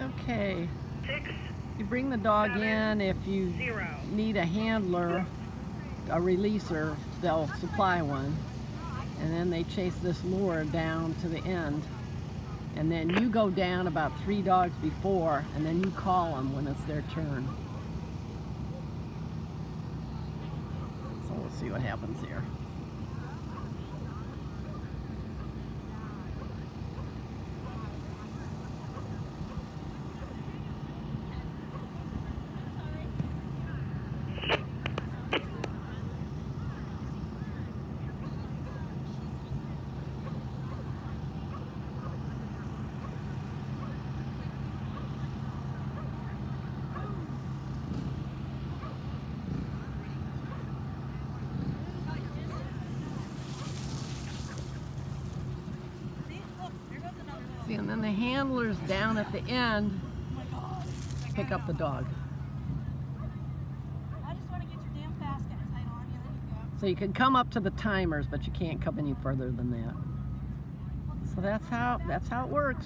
Okay. 6, You bring the dog 7, in. If you 0. need a handler, a releaser, they'll supply one. And then they chase this lure down to the end. And then you go down about 3 dogs before, and then you call them when it's their turn. So we'll see what happens here. See, and then the handlers down at the end pick up the dog. I just want to get your damn basket tight on you, there you go. So you can come up to the timers, but you can't come any further than that. So that's how it works.